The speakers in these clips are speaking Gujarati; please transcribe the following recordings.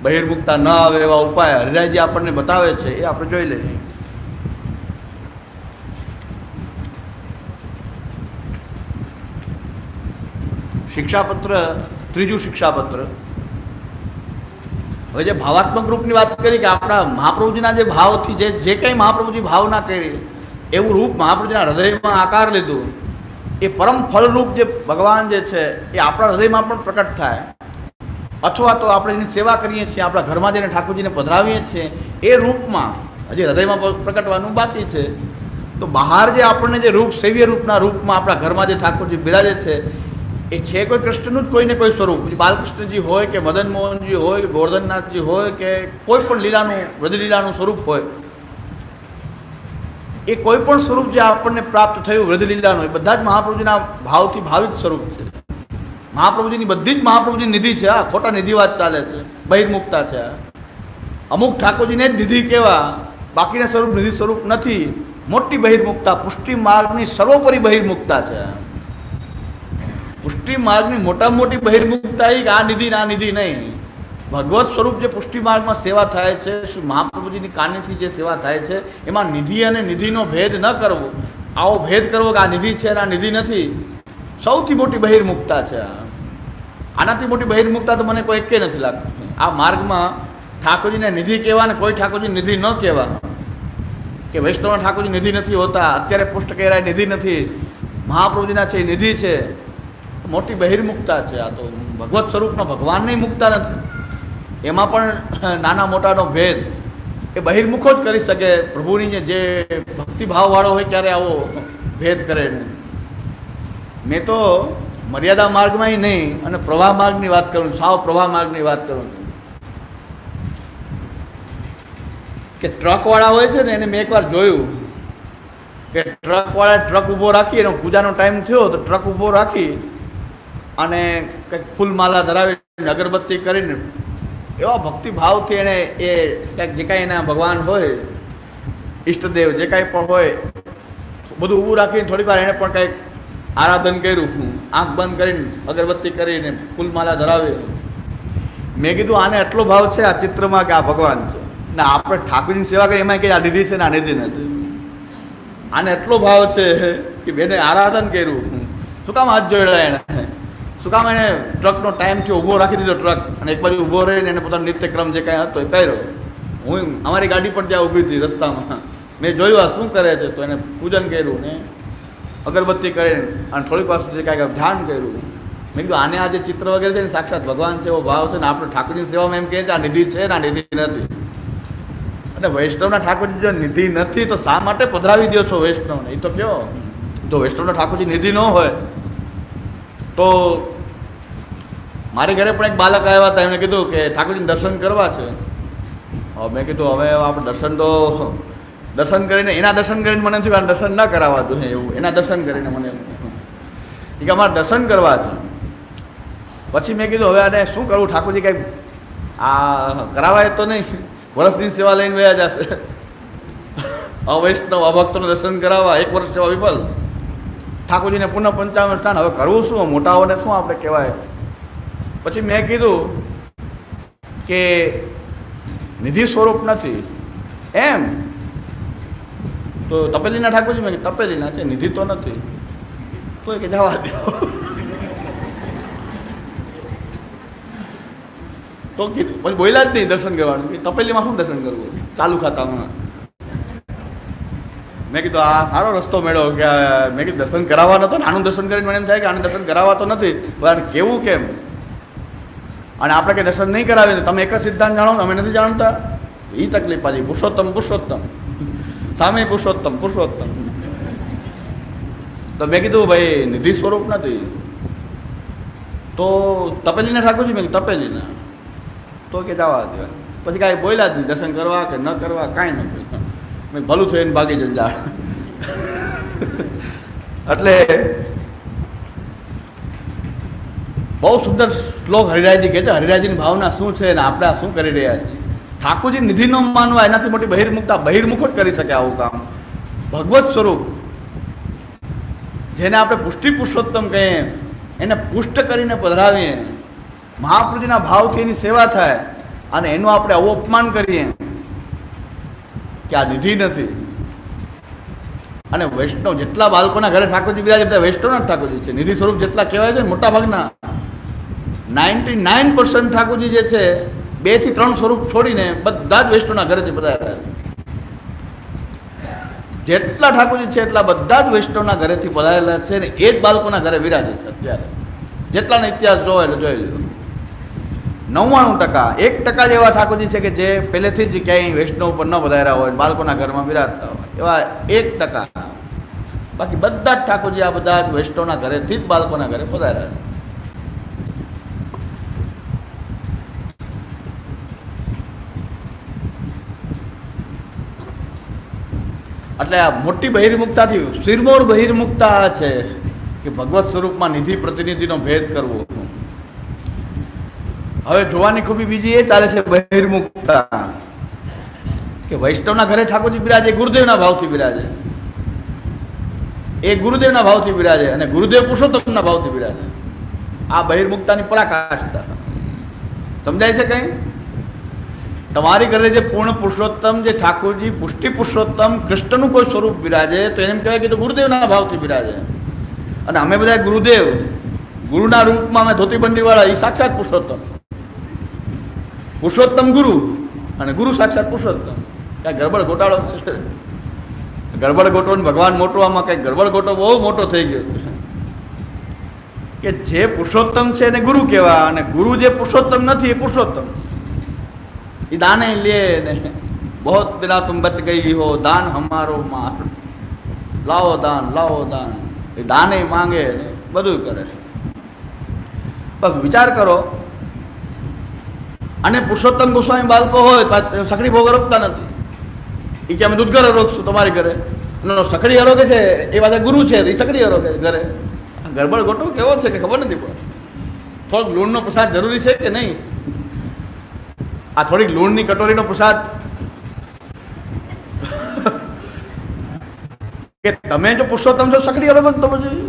બહિર્મુખતા ન આવે એવા ઉપાય હરિરાયજી આપણને બતાવે છે, એ આપણે જોઈ લઈએ. શિક્ષાપત્ર, ત્રીજું શિક્ષાપત્ર. હવે જે ભાવાત્મક રૂપની વાત કરી કે આપણા મહાપ્રભુજીના જે ભાવથી જે કંઈ મહાપ્રભુજી ભાવના કરી એવું રૂપ મહાપ્રભુજીના હૃદયમાં આકાર લીધું, એ પરમ ફળરૂપ જે ભગવાન જે છે એ આપણા હૃદયમાં પણ પ્રકટ થાય. અથવા તો આપણે એની સેવા કરીએ છીએ, આપણા ઘરમાં જઈને ઠાકોરજીને પધરાવીએ છીએ, એ રૂપમાં હજી હૃદયમાં પ્રકટવાનું બાકી છે. તો બહાર જે આપણને જે રૂપ, સેવ્ય રૂપના રૂપમાં આપણા ઘરમાં જે ઠાકોરજી બિરાજે છે એ છે કોઈ કૃષ્ણનું જ કોઈને કોઈ સ્વરૂપ. બાલકૃષ્ણજી હોય કે મદન મોહનજી હોય કે ગોવર્ધનનાથજી હોય કે કોઈ પણ લીલાનું, વ્રજલીલાનું સ્વરૂપ હોય, એ કોઈ પણ સ્વરૂપ જે આપણને પ્રાપ્ત થયું વ્રજલીલાનું, એ બધા જ મહાપ્રભુજીના ભાવથી ભાવિત સ્વરૂપ છે. મહાપ્રભુજીની બધી જ મહાપ્રભુજીની નિધિ છે. આ ખોટા નિધિવાદ ચાલે છે, બહિર્મુખતા છે. અમુક ઠાકોરજીને જ નિધિ કહેવા, બાકીના સ્વરૂપ નિધિ સ્વરૂપ નથી. મોટી બહિર્મુખતા, પુષ્ટિ માર્ગની સર્વોપરી બહિર્મુખતા છે. પુષ્ટિ માર્ગની મોટામાં મોટી બહિર્મુખતા એ આ નિધિ આ નિધિ નહીં. ભગવત સ્વરૂપ જે પુષ્ટિ માર્ગમાં સેવા થાય છે, શ્રી મહાપ્રભુજીની કાનીથી જે સેવા થાય છે, એમાં નિધિ અને નિધિનો ભેદ ન કરવો. આવો ભેદ કરવો કે આ નિધિ છે અને આ નિધિ નથી, સૌથી મોટી બહિર્મુખતા છે. આનાથી મોટી બહિર્મુખતા તો મને કોઈ એકે નથી લાગતું. આ માર્ગમાં ઠાકોરજીને નિધિ કહેવા ને કોઈ ઠાકોરજી નિધિ ન કહેવા, કે વૈષ્ણવ ઠાકોરજી નિધિ નથી હોતા, અત્યારે પુષ્ટ કહેવાય નિધિ નથી, મહાપ્રભુજીના છે એ નિધિ છે, મોટી બહિર્મુખતા છે. આ તો ભગવત સ્વરૂપમાં ભગવાનની મુક્તા નથી. એમાં પણ નાના મોટાનો ભેદ એ બહિર્મુખો જ કરી શકે. પ્રભુની જે ભક્તિભાવવાળો હોય ત્યારે આવો ભેદ કરે નહીં. મેં તો મર્યાદા માર્ગમાં નહીં અને પ્રવાહ માર્ગની વાત કરું, સાવ પ્રવાહ માર્ગની વાત કરું કે ટ્રકવાળા હોય છે ને, એને મેં એકવાર જોયું કે ટ્રકવાળા ટ્રક ઊભો રાખી, એનો પૂજાનો ટાઈમ થયો તો ટ્રક ઊભો રાખી અને કંઈક ફૂલમાલા ધરાવીને અગરબત્તી કરીને એવા ભક્તિભાવથી એણે એ કંઈક જે કાંઈ એના ભગવાન હોય, ઈષ્ટદેવ જે કાંઈ પણ હોય, બધું ઊભું રાખીને થોડીક વાર એણે પણ કંઈક આરાધન કર્યું, આંખ બંધ કરીને અગરબત્તી કરીને ફૂલમાલા ધરાવી. મેં કીધું આને એટલો ભાવ છે આ ચિત્રમાં કે આ ભગવાન છે ને આપણે ઠાકોરની સેવા કરી એમાં કે આ નિધિ છે ને આ નિધિ નથી. આને એટલો ભાવ છે કે બેને આરાધન કર્યું. શું કામ હાથ જોડ્યા એણે? શું કામ એણે ટ્રકનો ટાઈમથી ઊભો રાખી દીધો ટ્રક, અને એક બાજુ ઊભો રહીને એને પોતાનો નિત્યક્રમ જે કાંઈ હતો એ કર્યો. હું અમારી ગાડી પણ ત્યાં ઊભી હતી રસ્તામાં, મેં જોયું આ શું કરે છે, તો એને પૂજન કર્યું ને અગરબત્તી કરીને અને થોડીક વાર સુધી કાંઈક ધ્યાન કર્યું. મેં કીધું આને આ જે ચિત્ર વગેરે છે ને સાક્ષાત ભગવાન છે એવો ભાવ છે ને આપણે ઠાકોરની સેવામાં એમ કહે છે આ નિધિ છે ને આ નિધિ નથી. અને વૈષ્ણવના ઠાકોરજી જો નિધિ નથી તો શા માટે પધરાવી દો છો વૈષ્ણવને? એ તો કહો. જો વૈષ્ણવના ઠાકોરજી નિધિ ન હોય તો મારી ઘરે પણ એક બાળક આવ્યા હતા, એમણે કીધું કે ઠાકોરજીને દર્શન કરવા છે. મેં કીધું હવે આપણે દર્શન કરીને એના દર્શન કરીને મને થયું દર્શન ન કરાવવા જોઈએ એવું. એના દર્શન કરીને મને એ કે અમારે દર્શન કરવા છે. પછી મેં કીધું હવે આને શું કરવું? ઠાકોરજી કંઈક આ કરાવાય તો નહીં, વર્ષની સેવા લઈને વયા જશે. અવૈષ્ણવ અભક્તોનું દર્શન કરાવવા, 1 વર્ષ સેવા વિફલ, ઠાકોરજીને પુનઃ 55 સ્થાન. હવે કરવું શું? મોટાઓને શું આપણે કહેવાય? પછી મેં કીધું કે નિધિ સ્વરૂપ નથી એમ તો તપેલીના ઠાકોરજી, મેં તપેલીના છે, નિધિ તો નથી. તો કે જવા દો. તો કીધું પછી બોલ્યા જ નહીં દર્શન કરવાનું. તપેલીમાં શું દર્શન કરવું ચાલુ ખાતામાં? મેં કીધું આ સારો રસ્તો મેળવો કે મેં કીધું દર્શન કરાવવા નતો ને આનું દર્શન કરીને મને એમ થાય કે આને દર્શન કરાવવા તો નથી, આને કેવું કેમ? અને આપણે કંઈ દર્શન નહીં કરાવીએ તમે એક જ સિદ્ધાંત જાણો ને અમે નથી જાણતા, એ તકલીફ પાછી. પુરુષોત્તમ પુરુષોત્તમ સામે પુરુષોત્તમ પુરુષોત્તમ. તો મેં કીધું ભાઈ નિધિ સ્વરૂપ નથી તો તપેલીના ઠાકોરજી, મેં તપેલીના. તો કે જવા દે. પછી કાંઈ બોલ્યા જ નહીં, દર્શન કરવા કે ન કરવા કાંઈ ન બોલ્યા. મેં ભલું થઈને ભાગી જઈને જાણ. એટલે બહુ સુંદર શ્લોક હરિરાયજી કહે છે. હરિરાયજીની ભાવના શું છે અને આપણે આ શું કરી રહ્યા છીએ? ઠાકોરજી નિધિ ન માનવા એનાથી મોટી બહિર્મુખતા, બહિર્મુખો જ કરી શકે આવું કામ. ભગવત સ્વરૂપ જેને આપણે પુષ્ટિ પુરુષોત્તમ કહીએ, એને પુષ્ટ કરીને પધરાવીએ, મહાપ્રભુજીના ભાવથી એની સેવા થાય અને એનું આપણે આવું અપમાન કરીએ કે આ નિધિ નથી. અને વૈષ્ણવ જેટલા બાળકોના ઘરે ઠાકોરજી બિરાજે બધા વૈષ્ણવના ઠાકોરજી છે. નિધિ સ્વરૂપ જેટલા કહેવાય છે મોટા ભાગના 99% ઠાકોરજી જે છે 2 થી 3 સ્વરૂપ છોડીને બધા જ વૈષ્ણવના ઘરેથી બધા જેટલા ઠાકોરજી છે એટલા બધા જ વૈષ્ણવના ઘરેથી પધારેલા છે ને એ જ બાળકોના ઘરે વિરાજે છે અત્યારે. જેટલાનો ઇતિહાસ જોવો એટલે જોઈ લો. 99%, 1% જ એવા ઠાકોરજી છે કે જે પહેલેથી જ ક્યાંય વૈષ્ણવ ઉપર ન પધાર્યા હોય, બાળકોના ઘરમાં બિરાજતા હોય, એવા 1%. બાકી બધા જ ઠાકોરજી આ બધા જ વૈષ્ણવના ઘરેથી જ બાળકોના ઘરે પધાર્યા છે. એટલે આ મોટી બહિર્મુખતાથી શિરમોર બહિર્મુખતા છે કે ભગવત સ્વરૂપમાં નિધિ પ્રતિનિધિનો ભેદ કરવો. હવે જોવાની ખૂબી બીજી એ ચાલે છે બહિર્મુખતા કે વૈષ્ણવના ઘરે ઠાકોરજી બિરાજે, ગુરુદેવના ભાવથી બિરાજે, એ ગુરુદેવના ભાવથી બિરાજે અને ગુરુદેવ પુરુષોત્તમના ભાવથી બિરાજે. આ બહિર્મુખતાની પરાકાષ્ઠા સમજાય છે કઈ? તમારી ઘરે જે પૂર્ણ પુરુષોત્તમ, જે ઠાકોરજી પુષ્ટિ પુરુષોત્તમ કૃષ્ણનું કોઈ સ્વરૂપ બિરાજે તો એને એમ કહેવાય કે તો ગુરુદેવના ભાવથી બિરાજે. અને અમે બધા ગુરુદેવ, ગુરુના રૂપમાં અમે ધોતી બંડીવાળા, એ સાક્ષાત પુરુષોત્તમ. પુરુષોત્તમ ગુરુ અને ગુરુ સાક્ષાત પુરુષોત્તમ. કાંઈ ગરબડ ગોટાળો છે, ગરબડ ગોટો ને ભગવાન મોટો, આમાં કંઈક ગરબડ ગોટો બહુ મોટો થઈ ગયો કે જે પુરુષોત્તમ છે એને ગુરુ કહેવા અને ગુરુ જે પુરુષોત્તમ નથી એ પુરુષોત્તમ. ये दाने लिए ने बहुत दिना तुम बच गई हो, दान हमारो मार, लाओ दान, એ દાને માંગે ને બધું કરે. પણ વિચાર કરો, અને પુરુષોત્તમ ગોસ્વામી બાળકો હોય સખડી ભોગ રોકતા નથી. એ કે અમે દૂધ ઘરે રોકશું તમારી ઘરે, સખડી હરોગે છે એ વાત ગુરુ છે એ સખડી હરોગે ઘરે. ગરબડ ગોટો કેવો છે કે ખબર નથી પડે. થોડોક લૂણનો પ્રસાદ જરૂરી છે કે નહીં? આ થોડીક લૂણની કટોરીનો પ્રસાદ કે તમે જો પુરુષોત્તમ છો સખડી હરોગે તો પછી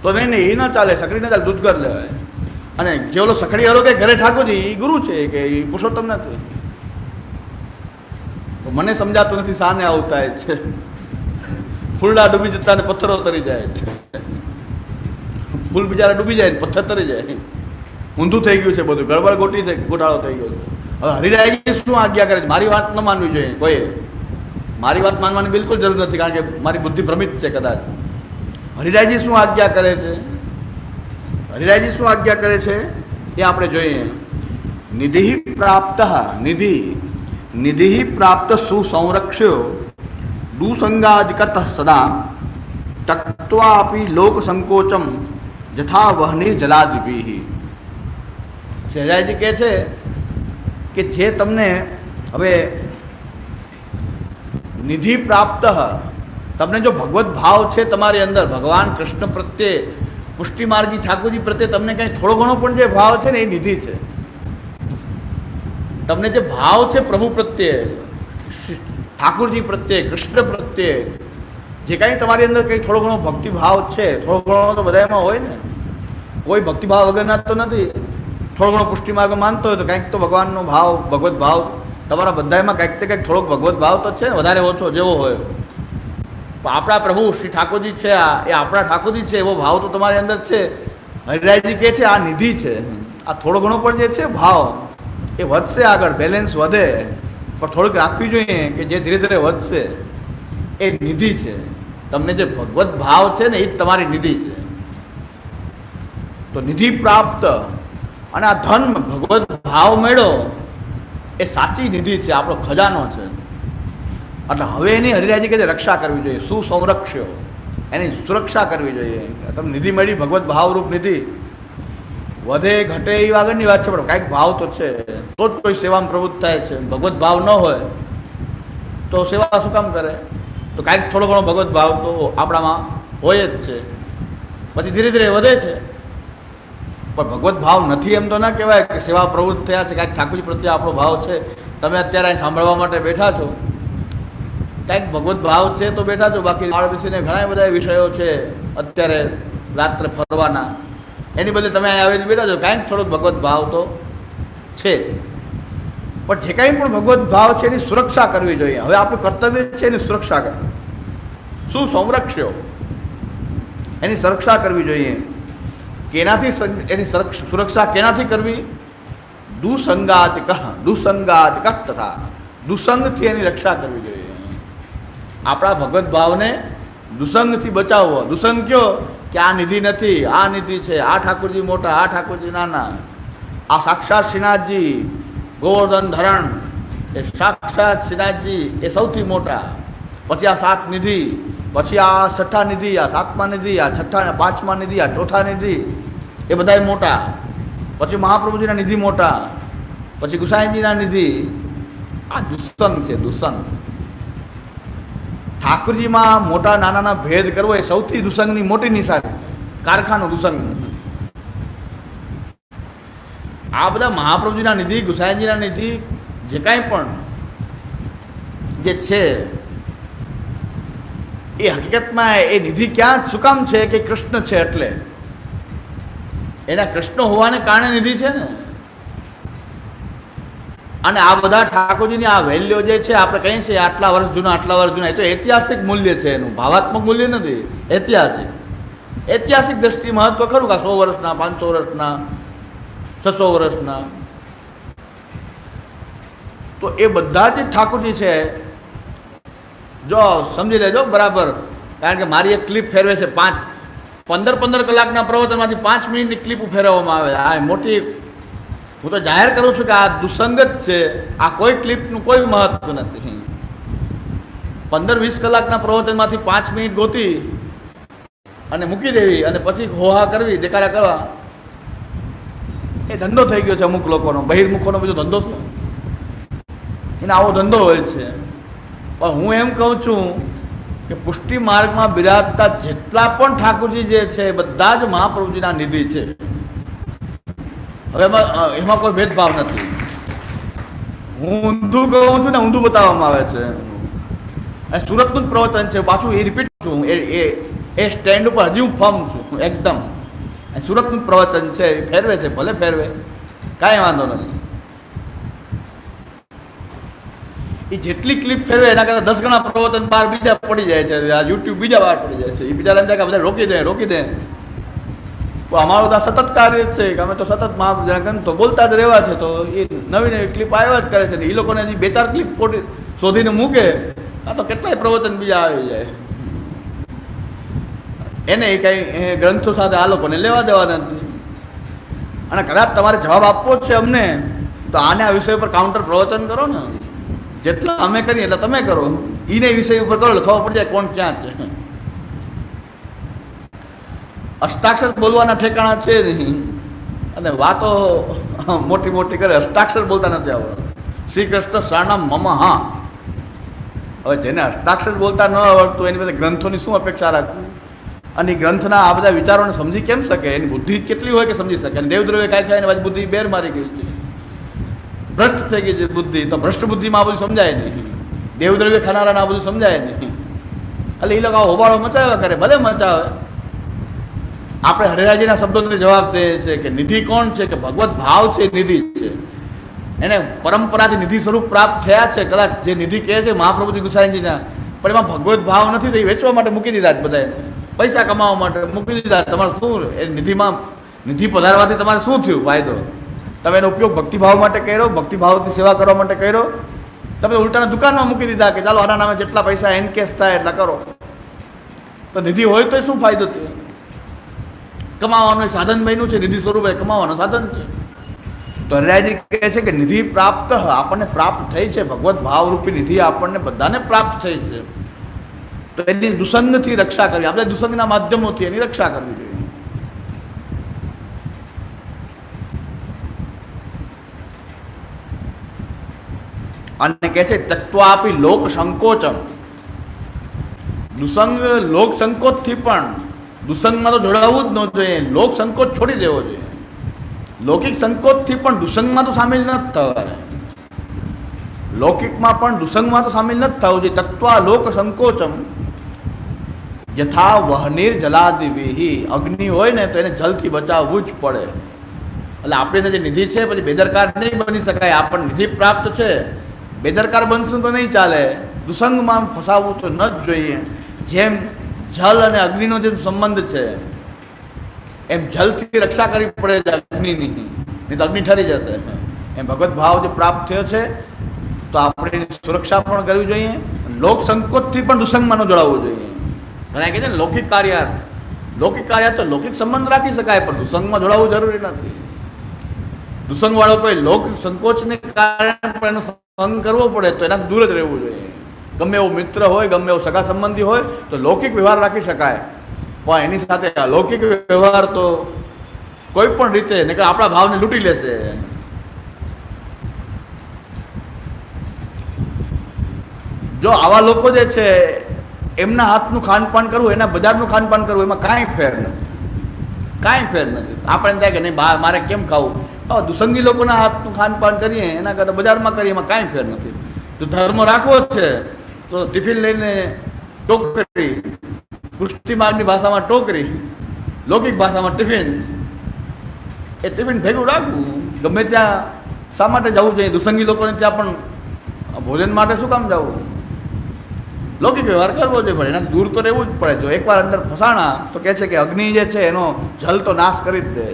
તો નહીં, એ ના ચાલે. સખડી ના ચાલે, દૂધ ઘર લેવાય. અને જે ઓલો સખડી હરોગે ઘરે ઠાકોરજી એ ગુરુ છે કે એ પુરુષોત્તમ નથી. તો મને સમજાતું નથી શાને આવું થાય છે. ફૂલડા ડૂબી જતા ને પથ્થરો તરી જાય છે. ફૂલ બિચારા ડૂબી જાય ને પથ્થર તરી જાય. ઊંધું થઈ ગયું છે બધું, ગડબડ ગોટાળો થઈ ગયો છે. હવે હરિરાયજી શું આજ્ઞા કરે છે? મારી વાત ન માનવી જોઈએ કોઈએ. મારી વાત માનવાની બિલકુલ જરૂર નથી, કારણ કે મારી બુદ્ધિ ભ્રમિત છે કદાચ. હરિરાયજી શું આજ્ઞા કરે છે? હરિરાયજી શું આજ્ઞા કરે છે એ આપણે જોઈએ. નિધિ પ્રાપ્ત નિધિ પ્રાપ્ત સુસંરક્ષ્યો દુસંગાદિકત સદા તક્ત્વા અપી લોક સંકોચમ જથા વહની જલાદિભિ. હરિરાયજી કહે છે કે જે તમને હવે નિધિ પ્રાપ્ત, તમને જો ભગવત ભાવ છે તમારી અંદર, ભગવાન કૃષ્ણ પ્રત્યે, પુષ્ટિ માર્ગી ઠાકોરજી પ્રત્યે તમને કંઈ થોડો ઘણો પણ જે ભાવ છે ને એ નિધિ છે. તમને જે ભાવ છે પ્રભુ પ્રત્યે, ઠાકોરજી પ્રત્યે, કૃષ્ણ પ્રત્યે, જે કાંઈ તમારી અંદર કંઈ થોડો ઘણો ભક્તિભાવ છે, થોડો ઘણો તો બધા એમાં હોય ને, કોઈ ભક્તિભાવ વગરના તો નથી. થોડો ઘણો પુષ્ટિ માર્ગ માનતો હોય તો કંઈક તો ભગવાનનો ભાવ, ભગવત ભાવ તમારા બધામાં કંઈક તે કંઈક થોડોક ભગવત ભાવ તો છે, વધારે ઓછો જેવો હોય. પણ આપણા પ્રભુ શ્રી ઠાકોરજી છે, એ આપણા ઠાકોરજી છે, એવો ભાવ તો તમારી અંદર છે. હરિરાયજી કહે છે આ નિધિ છે. આ થોડો ઘણો પણ જે છે ભાવ એ વધશે, આગળ બેલેન્સ વધે, પણ થોડીક રાખવી જોઈએ કે જે ધીરે ધીરે વધશે એ નિધિ છે. તમને જે ભગવત ભાવ છે ને એ જ તમારી નિધિ છે. તો નિધિ પ્રાપ્ત અને આ ધન ભગવત ભાવ મેળો એ સાચી નિધિ છે, આપણો ખજાનો છે. એટલે હવે એની હરિરાયજી કહે છે રક્ષા કરવી જોઈએ, સુસંરક્ષ્યો, એની સુરક્ષા કરવી જોઈએ. તમે નિધિ મળી, ભગવત ભાવરૂપ નિધિ, વધે ઘટે એ આગળની વાત છે, પણ કાંઈક ભાવ તો છે તો જ કોઈ સેવામાં પ્રવૃત્ત થાય છે. ભગવત ભાવ ન હોય તો સેવા શું કામ કરે? તો કાંઈક થોડો ઘણો ભગવત ભાવ તો આપણામાં હોય જ છે, પછી ધીરે ધીરે વધે છે. પણ ભગવત ભાવ નથી એમ તો ના કહેવાય કે સેવા પ્રવૃત્ત થયા છે. કાંઈક ઠાકોરજી પ્રત્યે આપણો ભાવ છે. તમે અત્યારે અહીં સાંભળવા માટે બેઠા છો, કાંઈક ભગવત ભાવ છે તો બેઠા છો. બાકી બાળ બેસીને ઘણા બધા વિષયો છે અત્યારે રાત્રે ફરવાના, એની બદલે તમે અહીં આવીને બેઠા છો, કાંઈક થોડોક ભગવત ભાવ તો છે. પણ જે કાંઈ પણ ભગવત ભાવ છે એની સુરક્ષા કરવી જોઈએ. હવે આપણું કર્તવ્ય છે એની સુરક્ષા કરવી. શું સંરક્ષો એની સુરક્ષા કરવી જોઈએ. કેનાથી એની સુરક્ષા કેનાથી કરવી? દુસંગાતિક તથા દુસંગથી એની રક્ષા કરવી જોઈએ. આપણા ભગવત ભાવને દુસંગથી બચાવવો. દુસંગ કયો કે આ નિધિ નથી, આ નિધિ છે, આ ઠાકોરજી મોટા, આ ઠાકોરજી નાના, આ સાક્ષાત શ્રીનાથજી ગોવર્ધન ધરણ, એ સાક્ષાત શ્રીનાથજી એ સૌથી મોટા, પછી આ સાત નિધિ, પછી આ છઠ્ઠા નિધિ, આ સાતમા નિધિ, આ છઠ્ઠા પાંચમા નિધિ, આ ચોથા નિધિ, એ બધા મોટા, પછી મહાપ્રભુજીના નિધિ મોટા, પછી ગુસાઈજીના નિધિ. આ દુસંગ છે. દુસંગ ઠાકોરજીમાં મોટા નાનાના ભેદ કરવો એ સૌથી દુસંગની મોટી નિશાની, કારખાનો દુસંગ. આ બધા મહાપ્રભુજીના નિધિ, ગુસાઈજીના નિધિ, જે કાંઈ પણ જે છે એ હકીકતમાં એ નિધિ ક્યાં શું કામ છે કે કૃષ્ણ છે એટલે એના કૃષ્ણ હોવાને કારણે નિધિ છે ને. અને આ બધા ઠાકોરજીની આ વેલ્યુ જે છે આપણે કહીએ છીએ આટલા વર્ષ જૂના, આટલા વર્ષ જૂના, એ તો ઐતિહાસિક મૂલ્ય છે એનું, ભાવાત્મક મૂલ્ય નથી. ઐતિહાસિક દ્રષ્ટિ મહત્વ ખરું કે 100 વર્ષના, 500 વર્ષના, 600 વર્ષના. તો એ બધા જ ઠાકોરજી છે. જો સમજી લેજો બરાબર, કારણ કે મારી એક ક્લિપ ફેરવે છે 15 કલાકના પ્રવચનમાંથી 5 મિનિટની ક્લિપ ફેરવવામાં આવે. આ મોટી, હું તો જાહેર કરું છું કે આ દુસંગત છે. આ કોઈ ક્લિપનું કોઈ મહત્વ નથી. 15-20 કલાકના પ્રવચનમાંથી 5 મિનિટ ગોતી અને મૂકી દેવી અને પછી હોહા કરવી, દેખાડા કરવા, એ ધંધો થઈ ગયો છે અમુક લોકોનો. બહિર્મુખોનો બીજો ધંધો છે, એને આવો ધંધો હોય છે. પણ હું એમ કહું છું કે પુષ્ટિ માર્ગમાં બિરાજતા જેટલા પણ ઠાકોરજી જે છે એ બધા જ મહાપ્રભુજીના નિધિ છે. હવે એમાં કોઈ ભેદભાવ નથી. હું ઊંધું કહું છું ને ઊંધું બતાવવામાં આવે છે. અને સુરતનું જ પ્રવચન છે, પાછું એ રિપીટ છું. એ સ્ટેન્ડ ઉપર હજી હું ફર્મ છું એકદમ. સુરતનું જ પ્રવચન છે, એ ફેરવે છે, ભલે ફેરવે, કાંઈ વાંધો નથી. એ જેટલી ક્લિપ ફેરવે એના કરતાં 10 ગણા પ્રવચન બહાર બીજા પડી જાય છે. આ યુટ્યુબ બીજા બહાર પડી જાય છે. એ બીજા એમ થાય કે બધા રોકી દે. અમારું તો સતત કાર્ય જ છે કે અમે તો સતત મહાપ્રભુ તો બોલતા જ રહેવા છે. તો એ નવી ક્લિપ આવ્યા જ કરે છે ને. એ લોકોને હજી 2-4 ક્લિપ શોધીને મૂકે, આ તો કેટલાય પ્રવચન બીજા આવી જાય. એને એ કંઈ ગ્રંથો સાથે આ લોકોને લેવા દેવાના નથી. અને કદાચ તમારે જવાબ આપવો જ છે અમને, તો આને આ વિષય ઉપર કાઉન્ટર પ્રવચન કરો ને. જેટલા અમે કરીએ એટલે તમે કરો. એને વિષય ઉપર કરો એટલે ખબર પડી જાય કોણ ક્યાં છે. અષ્ટાક્ષર બોલવાના ઠેકાણા છે નહીં અને વાતો મોટી કરે. અષ્ટાક્ષર બોલતા નથી આવડતું. શ્રી કૃષ્ણ શરણમ મમ. હા, હવે જેને અષ્ટાક્ષર બોલતા ન આવડતું એની પાસે ગ્રંથોની શું અપેક્ષા રાખવી? અને એ ગ્રંથના આ બધા વિચારોને સમજી કેમ શકે? એની બુદ્ધિ કેટલી હોય કે સમજી શકે? અને દેવદ્રવ્ય ખાઈ એને પાછી બુદ્ધિ બેર મારી ગઈ છે, ભ્રષ્ટ થઈ ગઈ છે બુદ્ધિ. તો ભ્રષ્ટ બુદ્ધિમાં આ બધું સમજાય નહીં. દેવદ્રવ્ય ખાનારાને આ બધું સમજાય નહીં. એટલે એ લોકો હોબાળો મચાવ્યા કરે. ભલે મચાવે. આપણે હરિરાજીના શબ્દોને જવાબ દઈએ છીએ કે નિધિ કોણ છે? કે ભગવત ભાવ છે, નિધિ છે. એને પરંપરાથી નિધિ સ્વરૂપ પ્રાપ્ત થયા છે. કદાચ જે નિધિ કહે છે મહાપ્રભુજી ગુસાઈજીના, પણ એમાં ભગવત ભાવ નથી. તો એ વેચવા માટે મૂકી દીધા જ બધાએ, પૈસા કમાવા માટે મૂકી દીધા. તમારે શું એ નિધિમાં નિધિ પધારવાથી તમારે શું થયું ફાયદો? તમે એનો ઉપયોગ ભક્તિભાવ માટે કર્યો, ભક્તિભાવથી સેવા કરવા માટે કર્યો. તમે ઉલટાના દુકાનમાં મૂકી દીધા કે ચાલો આના નામે જેટલા પૈસા એનકેશ થાય એટલા કરો. તો નિધિ હોય તો શું ફાયદો થયો? કમાવાનું એક સાધન બન્યું છે. નિધિ સ્વરૂપ એ કમાવાનું સાધન છે. તો હરિરાયજી કહે છે કે નિધિ પ્રાપ્ત આપણને પ્રાપ્ત થઈ છે. ભગવત ભાવરૂપી નિધિ આપણને બધાને પ્રાપ્ત થઈ છે. તો એની દુસંગથી રક્ષા કરવી, આપણે દુસંગના માધ્યમોથી એની રક્ષા કરવી જોઈએ. અને કહે છે તત્વ આપી લોક સંકોચમ. દુસંગ લોક સંકોચથી પણ દુસંગમાં તો જોડાવવું જ ન જોઈએ. લોક સંકોચ છોડી દેવો જોઈએ. લૌકિક સંકોચથી પણ દુસંગમાં તો સામેલ ન થવાય. લૌકિકમાં પણ દુસંગમાં તો સામેલ ન થવું જોઈએ. તત્વા લોક સંકોચમ યથા વહનીર જલાદિવિહી. અગ્નિ હોય ને તો એને જલથી બચાવવું જ પડે. એટલે આપણી જે નિધિ છે પછી બેદરકાર નહીં બની શકાય. આપણને નિધિ પ્રાપ્ત છે, બેદરકાર બનશું તો નહીં ચાલે. દુસંગમાં ફસાવવું તો ન જ જોઈએ. જેમ જલ અને અગ્નિનો જે સંબંધ છે એમ જલથી રક્ષા કરવી પડે છે અગ્નિની, નહીં તો અગ્નિ ઠરી જશે. એમ ભગવત ભાવ જે પ્રાપ્ત થયો છે તો આપણે એની સુરક્ષા પણ કરવી જોઈએ. લોક સંકોચથી પણ દુસંગમાં ન જોડાવવું જોઈએ. ઘણા કહે છે ને લૌકિક કાર્યાર્થ, લૌકિક કાર્યાર્થ તો લૌકિક સંબંધ રાખી શકાય પણ દુસંગમાં જોડાવવું જરૂરી નથી. દુસંગ વાળો કોઈ લોક સંકોચને કારણે પણ એનો સંગ કરવો પડે તો એનાથી દૂર જ રહેવું જોઈએ. ગમે એવો મિત્ર હોય, ગમે એવો સગા સંબંધી હોય તો લૌકિક વ્યવહાર રાખી શકાય, પણ એની સાથે અલૌકિક વ્યવહાર તો કોઈ પણ રીતે નકર આપણા ભાવને લૂંટી લેશે. જો આવા લોકો જે છે એમના હાથનું ખાનપાન કરવું, એના બજારનું ખાનપાન કરવું, એમાં કાંઈ ફેર નથી, કાંઈ ફેર નથી. આપણે થાય કે નહીં મારે કેમ ખાવું, દુસંગી લોકોના હાથનું ખાનપાન કરીએ એના કરતાં બજારમાં કરીએ એમાં કાંઈ ફેર નથી. તો ધર્મ રાખવો છે તો ટિફિન લઈને ટોકરી, પુષ્ટિ માર્ગની ભાષામાં ટોકરી, લૌકિક ભાષામાં ટિફિન, એ ટિફિન ભેગું રાખવું. ગમે ત્યાં શા માટે જવું જોઈએ? દુસંગી લોકોને ત્યાં પણ ભોજન માટે શું કામ જવું? લૌકિક વ્યવહાર કરવો જોઈએ, પણ એનાથી દૂર તો રહેવું જ પડે. જો એકવાર અંદર ફસાણા તો કહે છે કે અગ્નિ જે છે એનો જલ તો નાશ કરી જ દે.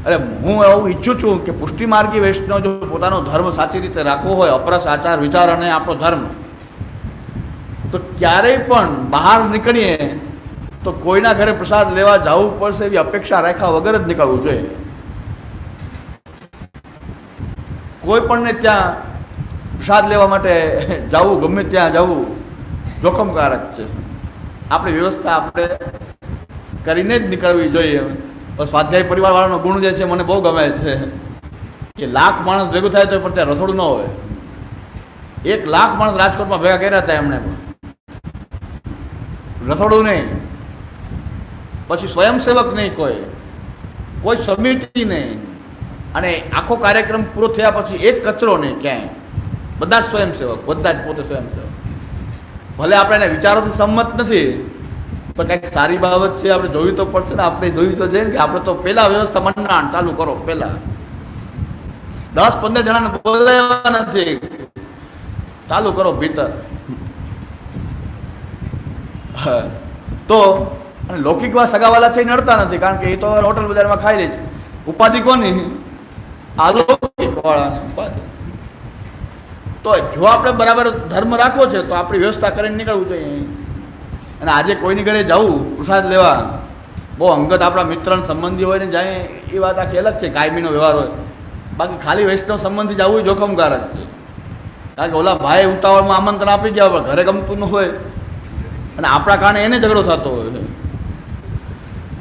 અરે હું એવું ઈચ્છું છું કે પુષ્ટિમાર્ગી વૈષ્ણવ જો પોતાનો ધર્મ સાચી રીતે રાખવો હોય, અપરસ આચાર વિચાર અને આપણો ધર્મ, તો ક્યારેય પણ બહાર નીકળીએ તો કોઈના ઘરે પ્રસાદ લેવા જવું પડશે એવી અપેક્ષા રાખ્યા વગર જ નીકળવું જોઈએ. કોઈ પણને ત્યાં પ્રસાદ લેવા માટે જવું, ગમે ત્યાં જવું જોખમકારક છે. આપણી વ્યવસ્થા આપણે કરીને જ નીકળવી જોઈએ. સ્વાધ્યાય પરિવારવાળાનો ગુણ જે છે મને બહુ ગમે છે કે લાખ માણસ ભેગું થાય તો પણ ત્યાં રસોડું ન હોય. 1 લાખ માણસ રાજકોટમાં ભેગા કર્યા હતા એમણે, રસોડું નહીં, પછી સ્વયંસેવક નહીં, કોઈ સમિતિ નહીં, અને આખો કાર્યક્રમ પૂરો થયા પછી એક કચરો નહીં ક્યાંય. બધા જ સ્વયંસેવક, બધા જ પોતે સ્વયંસેવક. ભલે આપણે એને વિચારોથી સંમત નથી પણ કંઈક સારી બાબત છે, આપણે જોવી તો પડશે ને. આપણે જોવી તો જોઈએ કે આપણે તો પહેલાં વ્યવસ્થા મંડાણ ચાલુ કરો, પહેલાં 10-15 જણાને બોલાવવા નથી, ચાલુ કરો ભીતર. તો અને લૌકિકમાં સગાવાલા છે એ નડતા નથી, કારણ કે એ તો હોટલ બજારમાં ખાઈ લે. ઉપાધિ કોની? અલૌકિક વાળાની ઉપાધિ. તો જો આપણે બરાબર ધર્મ રાખવો છે તો આપણી વ્યવસ્થા કરીને નીકળવું જોઈએ. અને આજે કોઈની ઘરે જવું પ્રસાદ લેવા, બહુ અંગત આપણા મિત્ર સંબંધી હોય ને જાય એ વાત આખી અલગ છે, કાયમીનો વ્યવહાર હોય. બાકી ખાલી વૈષ્ણવ સંબંધી જવું જોખમકારક છે, કારણ કે ઓલા ભાઈ ઉતાવળમાં આમંત્રણ આપી ગયા હોય, ઘરે ગમતું ન હોય અને આપણા કારણે એને ઝઘડો થતો હોય.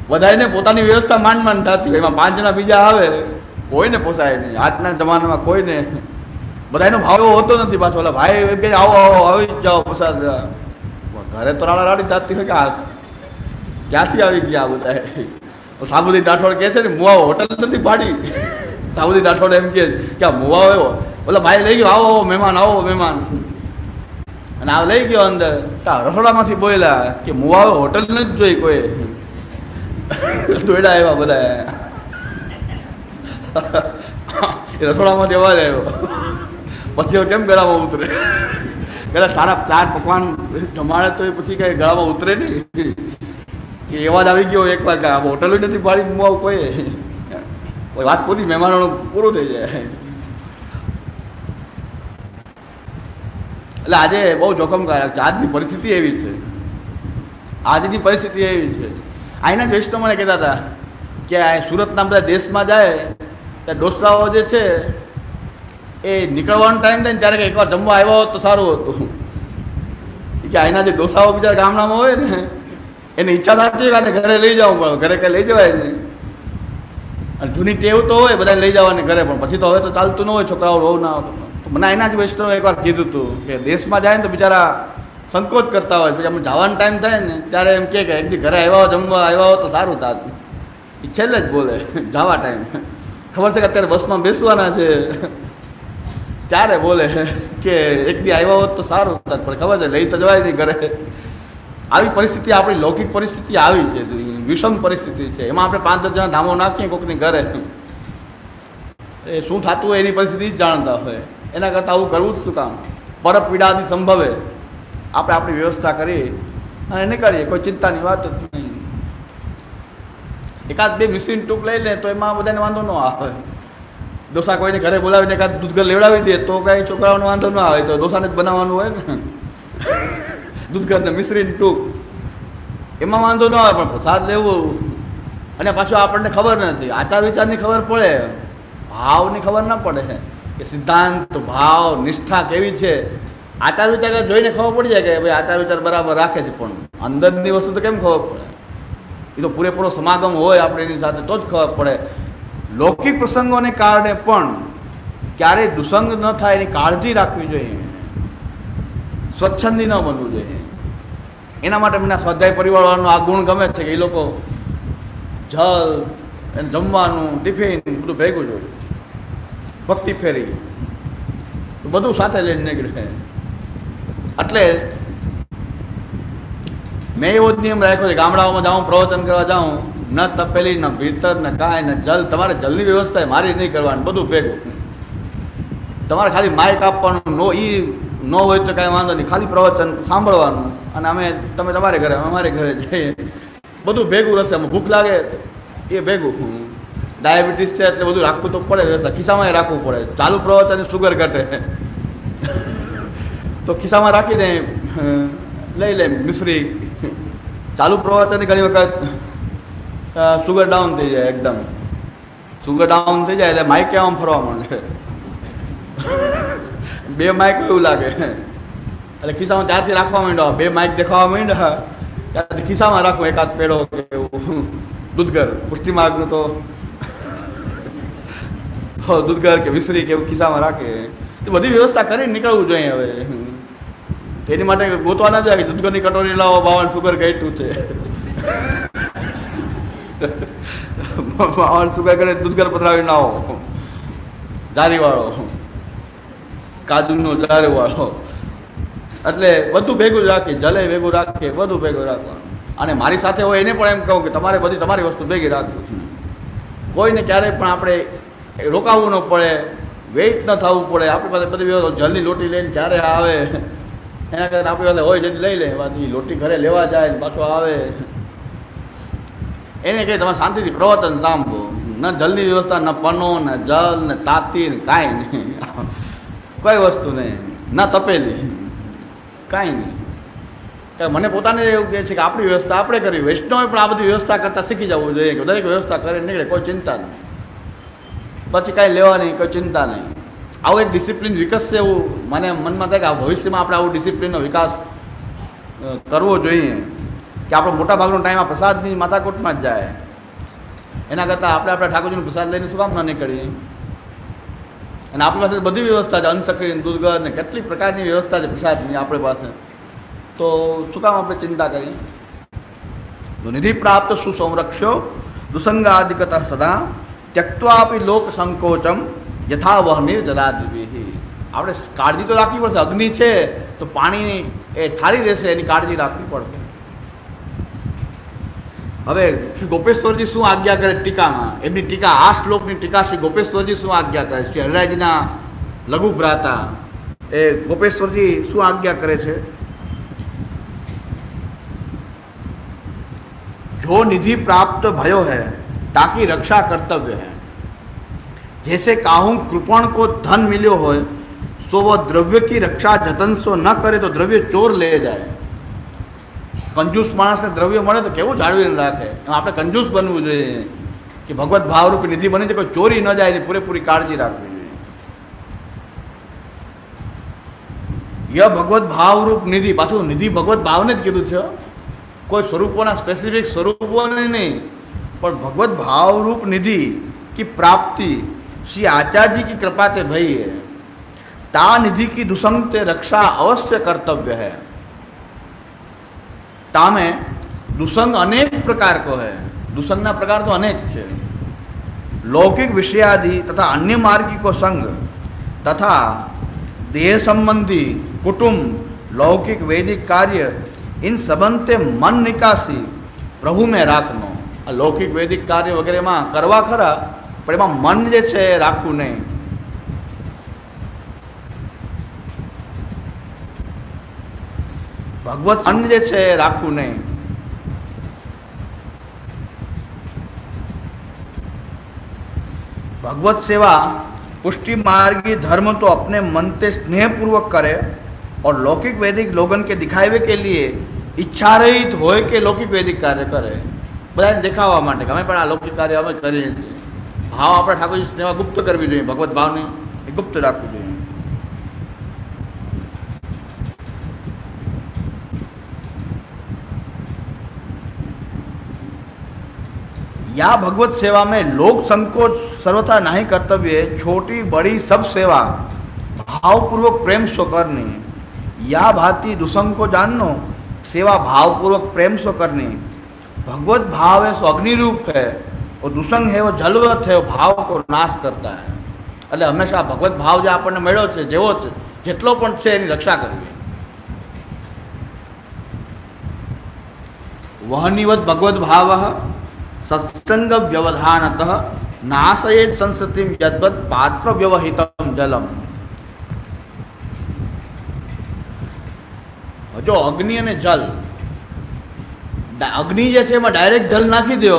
બધાને પોતાની વ્યવસ્થા માંડ થતી હોય, એમાં 5 જણા બીજા આવે, કોઈને પોસાય નહીં. આજના જમાનામાં કોઈને બધાનો ભાવ એવો હોતો નથી. પાછો ઓલા ભાઈ એમ કે આવો આવો આવી જ જાઓ પ્રસાદ. ઘરે તો રાડી થતી હોય કે આ ક્યાંથી આવી ગયા બધા. સાબુદી રાઠોડ કહે છે ને મુઆવો હોટલ નથી પાડી. સાબુદી રાઠોડ એમ કે આ મુઆવો એવો, ઓલા ભાઈ લઈ ગયો આવો મહેમાન, આવો મહેમાન, અને આ લઈ ગયો અંદર. રસોડામાંથી બોલ્યા કે મુઆવો હોટલ નથી જોઈ કોઈ. દોડ્યા એવા બધા રસોડામાંથી અવાજ આવ્યો. પછી કેમ ગળામાં ઉતરે? પેલા સારા 4 પકવાન જમાડે તો પછી કઈ ગળામાં ઉતરે નહીં કે અવાજ આવી ગયો એકવાર કે હોટલ નથી પાડી મુઆવ કોઈ વાત પૂરી, મહેમાનોનું પૂરું થઈ જાય. એટલે આજે બહુ જોખમકારક છે. આજની પરિસ્થિતિ એવી છે, આજની પરિસ્થિતિ એવી છે. અહીંના જ વૈષ્ણવ મને કહેતા હતા કે આ સુરતના બધા દેશમાં જાય ત્યાં ડોસરાઓ જે છે એ નીકળવાનો ટાઈમ થાય ને ત્યારે કે એકવાર જમવા આવ્યો હોત તો સારું હતું. કે અહીંના જે ડોસાઓ બીજા ગામડામાં હોય ને એની ઈચ્છા થતી હોય કે ઘરે લઈ જવું પડે, ઘરે કંઈ લઈ જવાય નહીં. અને જૂની ટેવ તો હોય બધાને લઈ જવાની ઘરે, પણ પછી તો હવે તો ચાલતું ન હોય, છોકરાઓ બહુ ના હોય. મને અહીંના જ વૈષ્ણવ એકવાર કીધું હતું કે દેશમાં જાય ને તો બિચારા સંકોચ કરતા હોય, પછી અમે જવાનો ટાઈમ થાય ને ત્યારે એમ કે એક દી ઘરે આવ્યા જમવા આવ્યા હો તો સારું થાતું. એ છેલ્લે જ બોલે જવા ટાઈમ. ખબર છે કે અત્યારે બસમાં બેસવાના છે ત્યારે બોલે કે એક દી આવ્યા હોત તો સારું થાત, પણ ખબર છે લઈ તો જવાય નહીં ઘરે. આવી પરિસ્થિતિ આપણી લૌકિક પરિસ્થિતિ આવી છે, વિષમ પરિસ્થિતિ છે. એમાં આપણે 5-10 જણા ધામો નાખીએ કોઈકની ઘરે એ શું થતું હોય એની પરિસ્થિતિ જ જાણતા હોય. એના કરતાં આવું કરવું જ શું કામ? પર પીડાથી સંભવે આપણે આપણી વ્યવસ્થા કરી અને નીકળીએ, કોઈ ચિંતાની વાત જ નહીં. એકાદ બે મિશ્રીન ટૂંક લઈ લે તો એમાં બધાને વાંધો ન આવે. ડોસા કોઈને ઘરે બોલાવીને એકાદ દૂધઘર લેવડાવી દે તો કાંઈ છોકરાઓને વાંધો ન આવે, તો ડોસાને જ બનાવવાનું હોય ને. દૂધઘરને મિશ્રીન ટૂંક એમાં વાંધો ન આવે, પણ પ્રસાદ લેવું અને પાછું આપણને ખબર નથી, આચાર વિચારની ખબર પડે, ભાવની ખબર ના પડે કે સિદ્ધાંત ભાવ નિષ્ઠા કેવી છે. આચાર વિચાર જોઈને ખબર પડી જાય કે ભાઈ આચાર વિચાર બરાબર રાખે છે, પણ અંદરની વસ્તુ તો કેમ ખબર પડે? એ તો પૂરેપૂરો સમાગમ હોય આપણે એની સાથે તો જ ખબર પડે. લૌકિક પ્રસંગોને કારણે પણ ક્યારેય દુસંગ ન થાય એની કાળજી રાખવી જોઈએ, સ્વચ્છંદી ન બનવું જોઈએ. એના માટે મને સ્વાધ્યાય પરિવારવાળાનો આ ગુણ ગમે છે કે એ લોકો જલ એને જમવાનું ટિફિન બધું ભેગું જોયું, ભક્તિ ફેરી તો બધું સાથે લઈને નીકળે. એટલે મેં એવો જ નિયમ રાખ્યો છે, ગામડાઓમાં જાઉં પ્રવચન કરવા જાઉં, ન તપેલી ન ભીતર ને કાંઈ ને જલ, તમારે જલની વ્યવસ્થા મારી નહીં કરવાની, બધું ભેગું. તમારે ખાલી માઇક આપવાનું, નો એ ન હોય તો કાંઈ વાંધો નહીં, ખાલી પ્રવચન સાંભળવાનું અને તમે તમારે ઘરે અમારે ઘરે જઈએ, બધું ભેગું રહેશે. ભૂખ લાગે એ ભેગું, ડાયાબિટીસ છે એટલે બધું રાખવું તો પડે, ખિસ્સામાં રાખવું પડે. ચાલુ પ્રવચન સુગર ઘટે તો ખિસ્સામાં રાખીને લઈ લે મિશ્રી. ચાલુ પ્રવચનની ઘણી વખત સુગર ડાઉન થઈ જાય, એકદમ સુગર ડાઉન થઈ જાય એટલે માઇક આમ ફરવા માંડે. બે માઇક એવું લાગે એટલે ખિસ્સામાં ત્યારથી રાખવા માંડ્યા, બે માઇક દેખાવા માંડ્યા ત્યારથી ખિસ્સામાં રાખવું, એકાદ પેડો કે એવું. દૂધઘર પુષ્ટિમાર્ગનું તો દૂધઘર કે વિસરી કે એવું ખિસ્સામાં રાખે. એ બધી વ્યવસ્થા કરીને નીકળવું જોઈએ. હવે એની માટે ગોતવા ના જાય કે દૂધઘરની કટોરી લાવો, બાવન સુગર ઘટ્યું છે. બાવન સુગર કરે દૂધઘર પધરાવી ના આવો, જારીવાળો કાજુનો જારીવાળો. એટલે બધું ભેગું જ રાખીએ, જલે ભેગું રાખીએ, બધું ભેગું રાખવાનું. અને મારી સાથે હોય એને પણ એમ કહું કે તમારે બધી તમારી વસ્તુ ભેગી રાખવું. કોઈને ક્યારેય પણ આપણે રોકાવવું ન પડે, વેઇટ ન થવું પડે. આપણી પાસે બધી જલ્દી લોટી લઈને ક્યારે આવે એના કરતાં આપણી પાસે હોય જલ્દી લઈ લે, બાકી લોટી ઘરે લેવા જાય ને પાછો આવે. એને કહે તમે શાંતિથી પ્રવચન સાંભળો, ન જલની વ્યવસ્થા, ન પનો, ન જલ, ને તાતી, ને કાંઈ નહીં, કોઈ વસ્તુ નહીં, ન તપેલી, કાંઈ નહીં. મને પોતાને એવું કહે છે કે આપણી વ્યવસ્થા આપણે કરવી. વૈષ્ણવે પણ આ બધી વ્યવસ્થા કરતાં શીખી જવું જોઈએ કે દરેક વ્યવસ્થા કરીને નીકળે, કોઈ ચિંતા નહીં, પછી કાંઈ લેવા નહીં, કોઈ ચિંતા નહીં. આવું એક ડિસિપ્લિન વિકસશે એવું મને મનમાં થાય કે આ ભવિષ્યમાં આપણે આવું ડિસિપ્લિનનો વિકાસ કરવો જોઈએ કે આપણો મોટા ભાગનો ટાઈમ આ પ્રસાદની માથાકૂટમાં જ જાય. એના કરતાં આપણે આપણા ઠાકોરજીનો પ્રસાદ લઈને શું કામ ન નીકળીએ? અને આપણી પાસે બધી વ્યવસ્થા છે, અન્નસક્રી, દૂધઘર ને કેટલી પ્રકારની વ્યવસ્થા છે પ્રસાદની આપણી પાસે, તો શું કામ આપણે ચિંતા કરીએ? નિધિ પ્રાપ્ત સુસંરક્ષ્યો દુસંગાદિકત સદા ત્યક્ત્વાપી લોક સંકોચમ યથા વહનિર જલાદ્વિભિ. આપણે કાળજી તો રાખવી પડશે. અગ્નિ છે તો પાણી એ ઠારી દેશે, એની કાળજી રાખવી પડશે. હવે શ્રી ગોપેશ્વરજી શું આજ્ઞા કરે ટીકામાં? એમની ટીકા, આ શ્લોકની ટીકા શ્રી ગોપેશ્વરજી શું આજ્ઞા કરે? શ્રી હરિરાજના લઘુ ભ્રાતા એ ગોપેશ્વરજી શું આજ્ઞા કરે છે? जो निधि प्राप्त भयो है ताकि रक्षा कर्तव्य है. जैसे काहू कृपण को धन मिलो हो सो वह द्रव्य की रक्षा जतन सो न करे तो द्रव्य चोर ले जाए. कंजूस माणस ने द्रव्य મળે તો કેવું જાળવીને રાખે. આપણે કંજૂસ બનવું જોઈએ કે ભગવત ભાવરૂપી નિધિ બની છે, કોઈ ચોરી ન જાય એની પૂરેપૂરી કાળજી રાખવી જોઈએ. ય ભગવત ભાવરૂપ નિધિ, પાછું નિધિ ભગવત ભાવને જ કીધું છે, કોઈ સ્વરૂપોના સ્પેસિફિક સ્વરૂપોને નહીં, પણ ભગવત भावरूप निधि की प्राप्ति श्री आचार्य जी की कृपा से भई है. ता निधि की दुसंग ते रक्षा अवश्य कर्तव्य है. ता में दुसंग अनेक प्रकार को है. दुसंगना प्रकार तो अनेक है. लौकिक विषयादि तथा अन्य मार्गी को संग तथा देह संबंधी कुटुंब लौकिक वैदिक कार्य इन सबंते मन निकासी प्रभु में राखनो. આ લૌકિક વૈદિક કાર્ય વગેરેમાં કરવા ખરા, પણ એમાં મન જે છે એ રાખવું નહીં. ભગવત મન જે છે એ રાખવું નહીં. भगवत सेवा पुष्टि मार्गी धर्म तो अपने मन से स्नेह पूर्वक करे और लौकिक वैदिक लोगन के दिखावे के लिए इच्छा रहित होय के लौकिक वैदिक कार्य करे. बधाने देखावा माटे અમે પણ આ લૌકિક કાર્ય અમે કરીએ છીએ. ભાવ આપણે ઠાકોરજી સ્નેહ ગુપ્ત કરવી જોઈએ. ભગવત ભાવને એ ગુપ્ત રાખવું જોઈએ. या भगवत सेवा में लोक संकोच सर्वथा नहीं कर्तव्य. छोटी बड़ी सब सेवा भावपूर्वक प्रेम सो करनी. या भांति दुसंग को जाननो, सेवा भावपूर्वक प्रेम सो करनी. भगवत भाव है सो अग्नि रूप है और दुसंग है वो जलवत है, वो भाव को नाश करता है. એટલે હંમેશા ભગવત ભાવ જે આપણને મળ્યો છે જેવો જેટલો પણ છે એની રક્ષા કરવી. વહનિવત ભગવત ભાવ सत्संग व्यवधानतः नाशयेत संसतिम यद्वत् पात्र व्यवहितम जलम. जो अग्नि અને જલ, અગ્નિ જે છે એમાં ડાયરેક્ટ જલ નાખી દો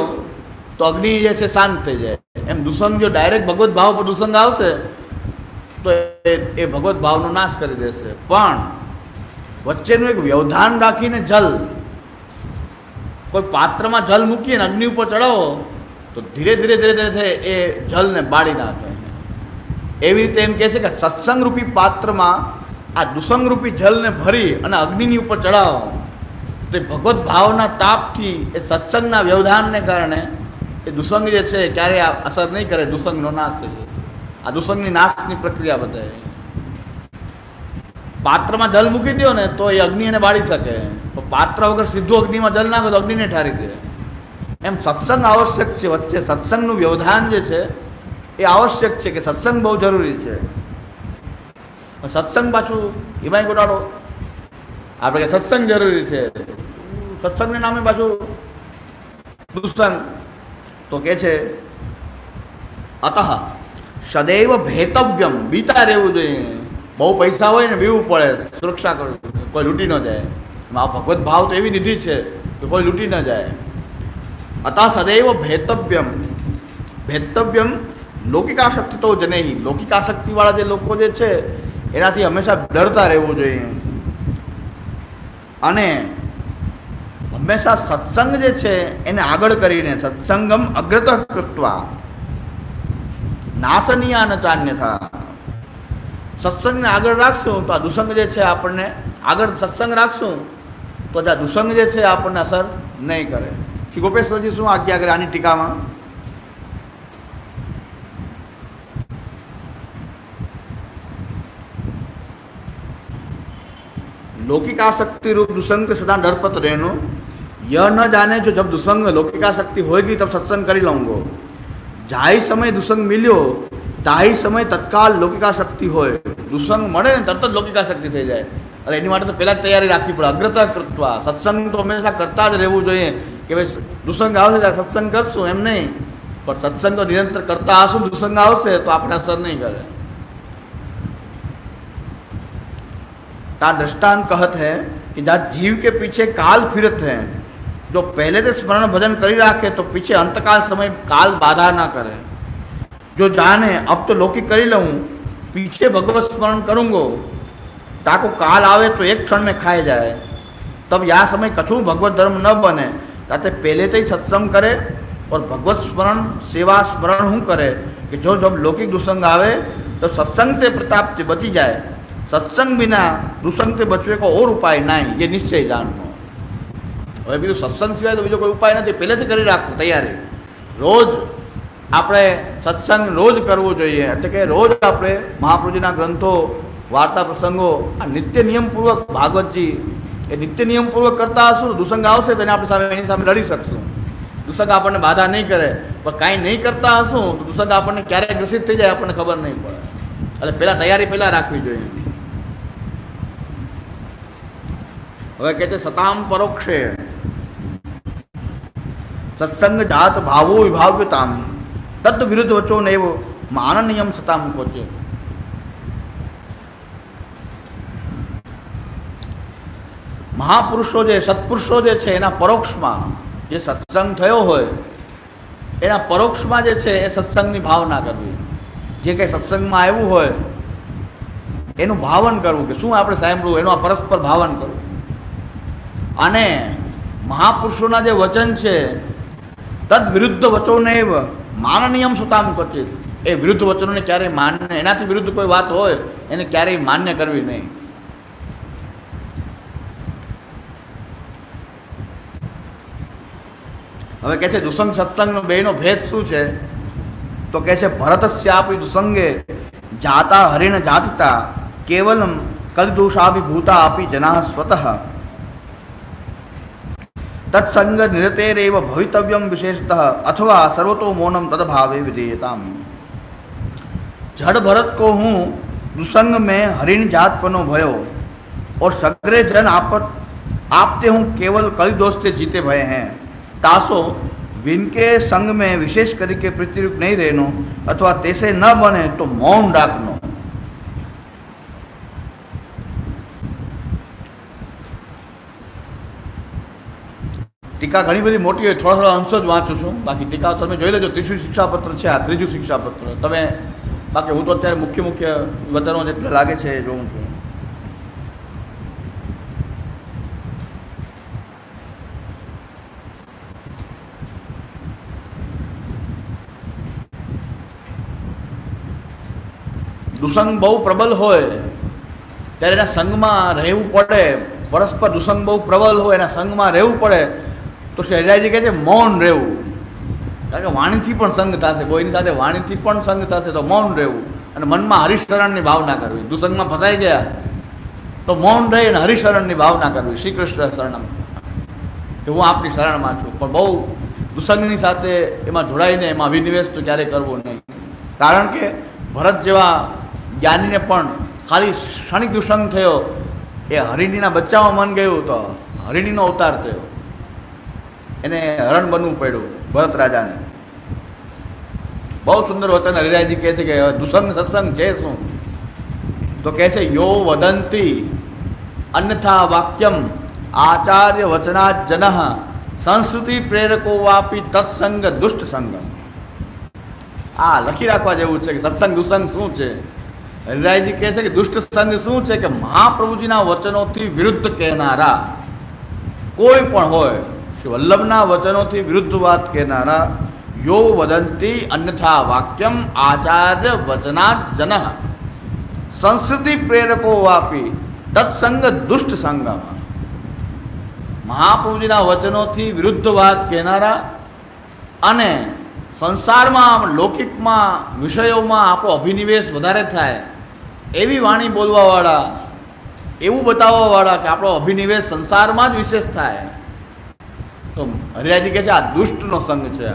તો અગ્નિ જે છે શાંત થઈ જાય. એમ દુસંગ જો ડાયરેક્ટ ભગવત ભાવ પર દુસંગ આવશે તો એ ભગવત ભાવનો નાશ કરી દેશે. પણ વચ્ચેનું એક વ્યવધાન રાખીને જલ, કોઈ પાત્રમાં જલ મૂકીને અગ્નિ ઉપર ચડાવો તો ધીરે ધીરે ધીરે ધીરે એ જલને બાળી નાખે. એવી રીતે એમ કહે છે કે સત્સંગરૂપી પાત્રમાં આ દુસંગરૂપી જલને ભરી અને અગ્નિની ઉપર ચડાવો તો એ ભગવત ભાવના તાપથી એ સત્સંગના વ્યવધાનને કારણે એ દુસંગ જે છે ક્યારેય અસર નહીં કરે, દુસંગનો નાશ કરી. આ દુસંગની નાશની પ્રક્રિયા બતાવે. પાત્રમાં જલ મૂકી દો ને તો એ અગ્નિ એને બાળી શકે. પાત્ર વગર સીધું અગ્નિમાં જલ નાખો તો અગ્નિને ઠારી દે. એમ સત્સંગ આવશ્યક છે. વચ્ચે સત્સંગનું વ્યવધાન જે છે એ આવશ્યક છે, કે સત્સંગ બહુ જરૂરી છે. સત્સંગ પાછું એમાંય ગોટાળો. આપણે કે સત્સંગ જરૂરી છે, સત્સંગને નામે પાછું દુસંગ. તો કે છે અતઃ સદૈવ ભેતવ્યમ, બીતા રહેવું જોઈએ. બહુ પૈસા હોય ને બીવું પડે, સુરક્ષા કરવું, કોઈ લૂંટી ન જાય. આ ભગવત ભાવ તો એવી નિધિ છે કે કોઈ લૂંટી ન જાય. અતઃ સદૈવ ભેતવ્યમ. ભેતવ્યમ લૌકિકાશક્તિ તો જ નહીં. લૌકિકાશક્તિવાળા જે લોકો જે છે એનાથી હંમેશા ડરતા રહેવું જોઈએ. અને હંમેશા સત્સંગ જે છે એને આગળ કરીને સત્સંગમ અગ્રત કૃત્વા નાશનીયા ન ચાન્યથા. સત્સંગને આગળ રાખશું તો આ દુસંગ જે છે આપણને આગળ સત્સંગ રાખશું તો આ દુસંગ જે છે આપણને અસર નહીં કરે. શ્રી ગોપેશ્વરજી શું આજ્ઞા કરે આની ટીકામાં? लौकिकाशक्ति रूप दुसंग के सदा डरपत रहनो. यह न जाने जो जब दुसंग लौकिकाशक्ति होगी तब सत्संग कर लूँगो. जाई समय दुसंग मिलो ताही समय तत्काल लौकिकाशक्ति होय. दुसंग મળે ને તરત જ લૌકિકાશક્તિ થઈ જાય. અરે એની માટે તો પહેલાં જ તૈયારી રાખવી પડે. અગ્રતા કૃત્વા. સત્સંગ તો હંમેશા કરતા જ રહેવું જોઈએ કે ભાઈ દુસંગ આવશે ત્યારે સત્સંગ કરશું એમ નહીં, પણ સત્સંગ તો નિરંતર કરતા હશું. દુસંગ આવશે તો આપણે અસર નહીં કરે. का दृष्टांत कहत है कि जहाँ जीव के पीछे काल फिरत है, जो पहले से स्मरण भजन करी राखे तो पीछे अंतकाल समय काल बाधा ना करे. जो जाने अब तो लौकिक करी लूँ, पीछे भगवत स्मरण करूँगो, ताको काल आवे तो एक क्षण में खाए जाए. तब यह समय कछू भगवत धर्म न बने. ताते पहले तो ही सत्संग करे और भगवत स्मरण सेवा स्मरण हूँ करे कि जो जब लौकिक दुसंग आवे तो सत्संग के प्रताप से बची जाए. सत्संग बिना दुसंग से बचवे को और उपाय नहीं, ये निश्चय जाननो. હવે બીજું સત્સંગ સિવાય તો બીજો કોઈ ઉપાય નથી. પહેલેથી કરી રાખવું તૈયારી. રોજ આપણે સત્સંગ રોજ કરવો જોઈએ. એટલે કે રોજ આપણે મહાપ્રભુજીના ગ્રંથો, વાર્તા પ્રસંગો આ નિત્ય નિયમપૂર્વક ભાગવતજી એ નિત્ય નિયમપૂર્વક કરતા હશું તો દુસંગ આવશે તો આપણે સામે એની સામે લડી શકશું. દુસંગ આપણને બાધા નહીં કરે. પણ કાંઈ નહીં કરતા હશું તો દુસંગ આપણને ક્યારે ગ્રસિત થઈ જાય આપણને ખબર નહીં પડે. એટલે પહેલાં તૈયારી પહેલાં રાખવી જોઈએ. હવે કહે છે સતામ પરોક્ષે સત્સંગ જાત ભાવો વિભાવ્યતામ તદ વિરુદ્ધ વચો નૈવ માનનીયમ સતામ કોચે. મહાપુરુષો જે સત્પુરુષો જે છે એના પરોક્ષમાં જે સત્સંગ થયો હોય એના પરોક્ષમાં જે છે એ સત્સંગની ભાવના કરવી. જે કંઈ સત્સંગમાં આવ્યું હોય એનું ભાવન કરવું કે શું આપણે સાંભળવું, એનું આ પરસ્પર ભાવન કરવું. અને મહાપુરુષોના જે વચન છે તદ વિરુદ્ધ વચોને માનનીયમ સુતામ ક્વચિત, એ વિરુદ્ધ વચનોને ક્યારેય માન્ય, એનાથી વિરુદ્ધ કોઈ વાત હોય એને ક્યારેય માન્ય કરવી નહીં. હવે કહે છે દુસંગ સત્સંગનો બેનો ભેદ શું છે? તો કહે છે ભરતસ્યાપી દુસંગે જાતા હરિણ જાતિતા કેવલમ કલદોષાભિભૂતા આપી જના સ્વતઃ તત્સંગ નિરતેરેવ ભવિતવ્યમ વિશેષતઃ अथवा सर्वतो मौनम तदभावे विधेयताम. जड़ भरत को हूँ दुसंग में हरिण जात पनो भयो और सगरे जन आपते हूँ केवल कलिदोष से जीते भय हैं. तासो विनके संग में विशेष करके प्रतिरूप नहीं रहनो अथवा तैसे न बने तो मौन राखनो. ટીકા ઘણી બધી મોટી હોય, થોડા થોડા અંશો જ વાંચું છું, બાકી ટીકા તમે જોઈ લેજો. ત્રીજું શિક્ષાપત્ર છે, આ ત્રીજું શિક્ષાપત્ર. તમે બાકી હું તો અત્યારે મુખ્ય મુખ્ય વચનો જેટલા લાગે છે એ જોઉં છું. દુસંગ બહુ પ્રબલ હોય ત્યારે એના સંગમાં રહેવું પડે. પરસ્પર દુસંગ બહુ પ્રબલ હોય એના સંગમાં રહેવું પડે તો શહેજાજી કહે છે મૌન રહેવું. કારણ કે વાણીથી પણ સંગ થશે, કોઈની સાથે વાણીથી પણ સંગ થશે તો મૌન રહેવું અને મનમાં હરિશરણની ભાવના કરવી. દુસંગમાં ફસાઈ ગયા તો મૌન રહી અને હરિશરણની ભાવના કરવી. શ્રી કૃષ્ણ શરણમ, કે હું આપની શરણમાં છું. પણ બહુ દુસંગની સાથે એમાં જોડાઈને એમાં અભિનિવેશ તો ક્યારેય કરવો નહીં. કારણ કે ભરત જેવા જ્ઞાનીને પણ ખાલી ક્ષણિક દુસંગ થયો, એ હરિણીના બચ્ચામાં મન ગયું તો હરિણીનો અવતાર થયો, એને હરણ બનવું પડ્યું ભરત રાજાને. બહુ સુંદર વચન હરિરાયજી કહે છે કે દુસંગ સત્સંગ છે શું? તો કહે છે યો વદંતી અન્યથા વાક્યમ આચાર્ય વચનાત જન સંસ્કૃતિ પ્રેરકો વાપી તત્સંગ દુષ્ટ સંગ. આ લખી રાખવા જેવું છે કે સત્સંગ દુસંગ શું છે. હરિરાયજી કહે છે કે દુષ્ટ સંગ શું છે કે મહાપ્રભુજીના વચનોથી વિરુદ્ધ કહેનારા કોઈ પણ હોય, શ્રી વલ્લભના વચનોથી વિરુદ્ધ વાત કહેનારા. યો વદંતી અન્યથા વાક્યમ આચાર્ય વચનાત જન સંસ્કૃતિ પ્રેરકો વાપી તત્સંગ દુષ્ટ સંગમ. મહાપ્રભુજીના વચનોથી વિરુદ્ધ વાત કહેનારા અને સંસારમાં લૌકિકમાં વિષયોમાં આપણો અભિનિવેશ વધારે થાય એવી વાણી બોલવાવાળા, એવું બતાવવાવાળા કે આપણો અભિનિવેશ સંસારમાં જ વિશેષ થાય, તો હરિરાયજી કહે છે આ દુષ્ટનો સંગ છે.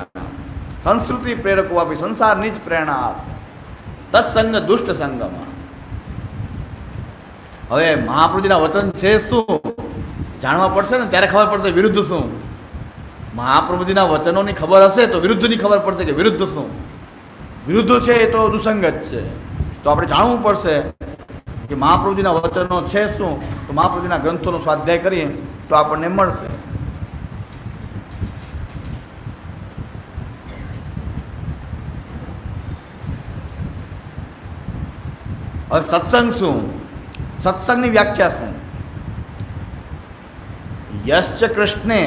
સંસ્કૃતિ પ્રેરકો આપી સંસારની જ પ્રેરણા આપે તત્સંગ દુષ્ટ સંગમાં. હવે મહાપ્રભુજીના વચન છે શું જાણવા પડશે ને ત્યારે ખબર પડશે વિરુદ્ધ શું. મહાપ્રભુજીના વચનોની ખબર હશે તો વિરુદ્ધની ખબર પડશે કે વિરુદ્ધ શું. વિરુદ્ધ છે એ તો દુસંગ જ છે. તો આપણે જાણવું પડશે કે મહાપ્રભુજીના વચનો છે શું. તો મહાપ્રભુજીના ગ્રંથોનો સ્વાધ્યાય કરીએ તો આપણને મળશે. હવે સત્સંગ શું? સત્સંગની વ્યાખ્યા શું? યશ્ચ કૃષ્ણે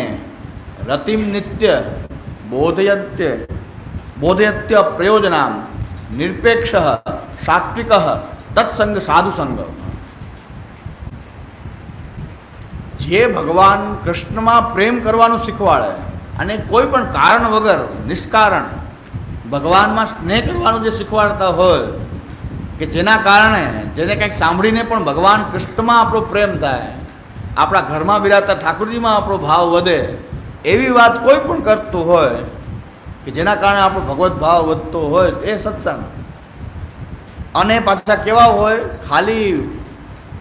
રતિમ નિત્ય બોધયત્ય પ્રયોજનામ નિરપેક્ષ સાત્વિક તત્સંગ સાધુ સંગ. જે ભગવાન કૃષ્ણમાં પ્રેમ કરવાનું શીખવાડે અને કોઈ પણ કારણ વગર નિષ્કારણ ભગવાનમાં સ્નેહ કરવાનું જે શીખવાડતા હોય કે જેના કારણે જેને કંઈક સાંભળીને પણ ભગવાન કૃષ્ણમાં આપણો પ્રેમ થાય, આપણા ઘરમાં બિરાજતા ઠાકોરજીમાં આપણો ભાવ વધે, એવી વાત કોઈ પણ કરતું હોય કે જેના કારણે આપણો ભગવત ભાવ વધતો હોય એ સત્સંગ. અને પાછા કેવા હોય, ખાલી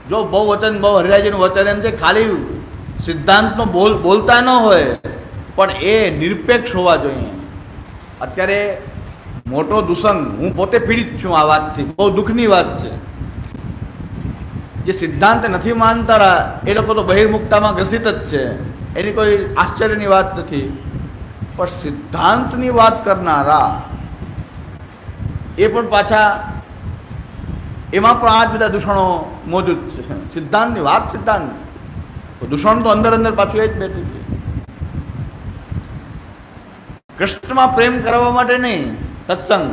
જો બહુ વચન બહુ હરિરાયજીનું વચન એમ છે ખાલી સિદ્ધાંતનો બોલતા ન હોય પણ એ નિરપેક્ષ હોવા જોઈએ. અત્યારે મોટો દુસંગ, હું પોતે પીડિત છું આ વાતથી, બહુ દુઃખની વાત છે. જે સિદ્ધાંત નથી માનતા એ લોકો તો બહિર્મુક્તામાં ઘસિત જ છે, એની કોઈ આશ્ચર્યની વાત નથી. પણ સિદ્ધાંતની વાત કરનારા એ પણ પાછા એમાં પણ આ જ બધા દૂષણો મોજૂદ છે. સિદ્ધાંતની વાત સિદ્ધાંત, દૂષણ તો અંદર અંદર પાછું એ જ બેઠું છે. કૃષ્ણમાં પ્રેમ કરવા માટે નહીં સત્સંગ,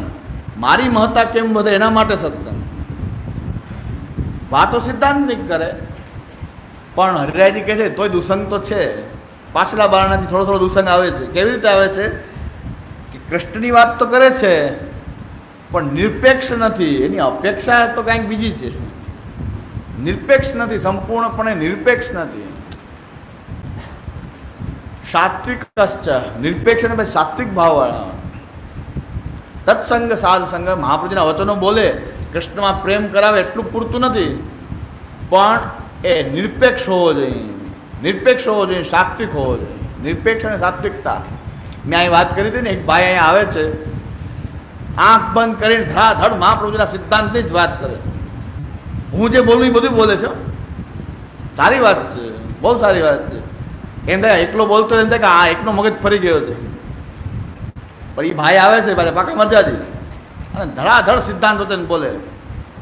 મારી મહત્તા કેમ વધે એના માટે સત્સંગ. વાતો સિદ્ધાંત નહીં કરે, પણ હરિરાયજી કહે છે તોય દુસંગ તો છે. પાછલા બારણાથી થોડો થોડો દુસંગ આવે છે. કેવી રીતે આવે છે કે કૃષ્ણની વાત તો કરે છે પણ નિરપેક્ષ નથી, એની અપેક્ષા તો કંઈક બીજી છે. નિરપેક્ષ નથી, સંપૂર્ણપણે નિરપેક્ષ નથી. સાત્વિક નિરપેક્ષ અને પછી સાત્વિક ભાવવાળા. તત્સંગ સાધ સંગ, મહાપ્રભુજીના વચનો બોલે, કૃષ્ણમાં પ્રેમ કરાવે એટલું પૂરતું નથી, પણ એ નિરપેક્ષ હોવો જોઈએ. નિરપેક્ષ હોવો જોઈએ, સાત્વિક હોવો જોઈએ. નિરપેક્ષ અને સાત્વિકતા. મેં અહીં વાત કરી હતી ને, એક ભાઈ અહીંયા આવે છે, આંખ બંધ કરીને ધડાધડ મહાપ્રભુજીના સિદ્ધાંતની જ વાત કરે. હું જે બોલું એ બધું બોલે છે. સારી વાત છે, બહુ સારી વાત છે. એમ થાય એકલો બોલતો એમ થાય કે આ એકનો મગજ ફરી ગયો છે. પણ એ ભાઈ આવે છે પાછા પાકા મરજાજી, અને ધડાધડ સિદ્ધાંત વચન બોલે.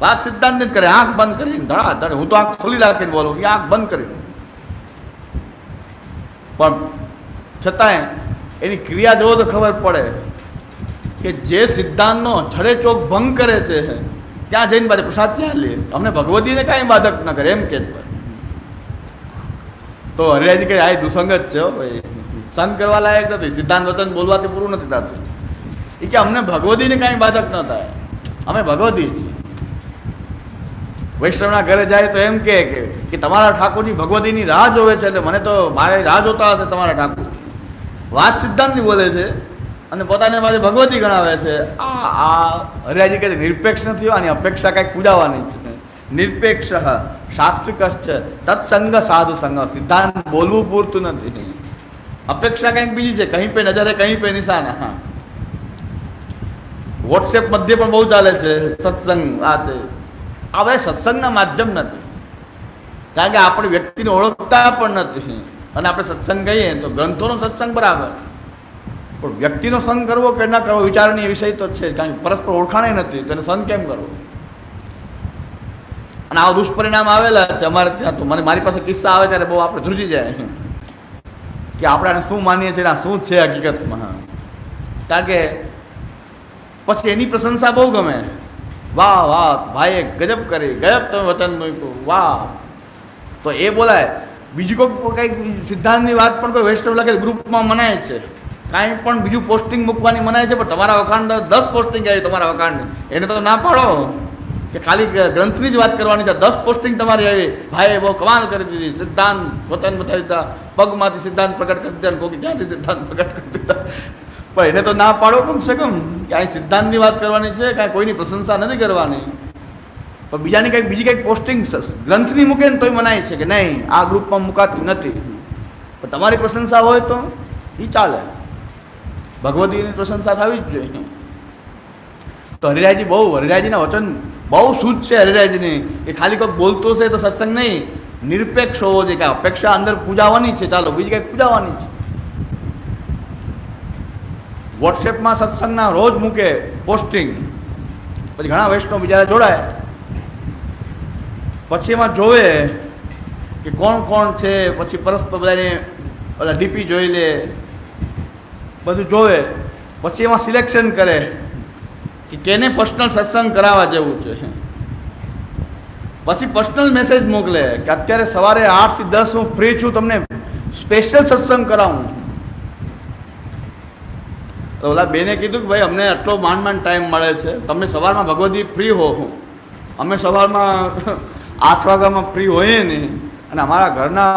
વાત સિદ્ધાંત જ કરે, આંખ બંધ કરીને ધડાધડ. હું તો આંખ ખોલી રાખીને બોલું, એ આંખ બંધ કરીને. પણ છતાંય એની ક્રિયા જોવો તો ખબર પડે કે જે સિદ્ધાંતનો છડે ચોક ભંગ કરે છે ત્યાં જઈને પાછા પ્રસાદ ત્યાં લે. અમને ભગવતીને કાંઈ બાધક ન કરે એમ કે. તો હરિરાયજી કહે આ દુસંગ જ છે ભાઈ, સંગ કરવા લાયક નથી. સિદ્ધાંત વચન બોલવાથી પૂરું નથી થતું. એ કે અમને ભગવતીને કાંઈ બાધક ન થાય, અમે ભગવતી છીએ. વૈષ્ણવના ઘરે જાય તો એમ કે તમારા ઠાકોરજી ભગવતીની રાહ જોવે છે, એટલે મને તો મારે રાહ જોતા હશે તમારા ઠાકોર. વાત સિદ્ધાંતની બોલે છે અને પોતાને પાસે ભગવતી ગણાવે છે. આ હરિરાયજી કહે છે નિરપેક્ષ નથી, આની અપેક્ષા કાંઈક પૂજાવાની છે. નિરપેક્ષ સાત્વિક છે, તત્સંગ સાધુ સંગ. સિદ્ધાંત બોલવું પૂરતું નથી, અપેક્ષા કંઈક બીજી છે. કહી પે નજરે કહી પે નિશાન. હા, વોટ્સએપ મધ્ય પણ બહુ ચાલે છે સત્સંગ. આ તે આ બધા સત્સંગના માધ્યમ નથી, કારણ કે આપણે વ્યક્તિને ઓળખતા પણ નથી. અને આપણે સત્સંગ કહીએ તો ગ્રંથોનો સત્સંગ બરાબર, પણ વ્યક્તિનો સંગ કરવો કે ના કરવો વિચારની વિષય તો છે, કારણ કે પરસ્પર ઓળખાણે નથી, તો એને સંગ કેમ કરવો. અને આવા દુષ્પરિણામ આવેલા છે અમારે ત્યાં. તો મને મારી પાસે કિસ્સા આવે ત્યારે બહુ આપણે ધ્રુજી જાય કે આપણે આને શું માનીએ છીએ, આ શું છે હકીકતમાં. કારણ કે પછી એની પ્રશંસા બહુ ગમે. વાહ વાહ ભાઈએ ગજબ કરી, ગજબ તમે વચન મૂક્યું, વાહ. તો એ બોલાય. બીજું કોઈ કંઈક સિદ્ધાંતની વાત પણ કોઈ વૈષ્ણવ લખે ગ્રુપમાં મનાય છે, કાંઈ પણ બીજું પોસ્ટિંગ મૂકવાની મનાય છે, પણ તમારા વખાણ 10 પોસ્ટિંગ આવી તમારા વખાણની, એને તો ના પાડો કે ખાલી ગ્રંથની જ વાત કરવાની છે. 10 પોસ્ટિંગ તમારી આવી, ભાઈએ બહુ કમાલ કરી દીધી, સિદ્ધાંત વચન બતાવી દીધા, પગમાંથી સિદ્ધાંત પ્રગટ કરી દીધા, કોઈ ક્યાંથી સિદ્ધાંત પ્રગટ કરી દીધા. પણ એને તો ના પાડો કમસે કમ કે આ સિદ્ધાંતની વાત કરવાની છે, કાંઈ કોઈની પ્રશંસા નથી કરવાની. પણ બીજાની કંઈક બીજી કંઈક પોસ્ટિંગ ગ્રંથની મૂકે ને તોય મનાય છે કે નહીં આ ગ્રુપમાં મુકાતી નથી. પણ તમારી પ્રશંસા હોય તો એ ચાલે, ભગવતીની પ્રશંસા થવી જ જોઈએ. તો હરિરાયજીના વચન બહુ શુદ્ધ છે. હરિરાયજીની એ ખાલી કોઈ બોલતો છે તો સત્સંગ નહીં, નિરપેક્ષ હોવો જોઈએ. કે અપેક્ષા અંદર પૂજાવાની છે, ચાલો બીજી કંઈક પૂજાવાની છે. વોટ્સએપમાં સત્સંગના રોજ મૂકે પોસ્ટિંગ, પછી ઘણા વૈષ્ણવ બીજા જોડાય, પછી એમાં જોવે કે કોણ કોણ છે, પછી પરસ્પર બધાને બધા ડીપી જોઈ લે, બધું જોવે, પછી એમાં સિલેક્શન કરે કે કેને પર્સનલ સત્સંગ કરાવવા જેવું છે. પછી પર્સનલ મેસેજ મોકલે કે અત્યારે સવારે 8 થી 10 હું ફ્રી છું, તમને સ્પેશિયલ સત્સંગ કરાવું. તો ઓલા બેને કીધું કે ભાઈ અમને આટલો માંડ ટાઈમ મળે છે, તમે સવારમાં ભગવતી ફ્રી હો, અમે સવારમાં 8 વાગ્યામાં ફ્રી હોઈએ નહીં, અને અમારા ઘરના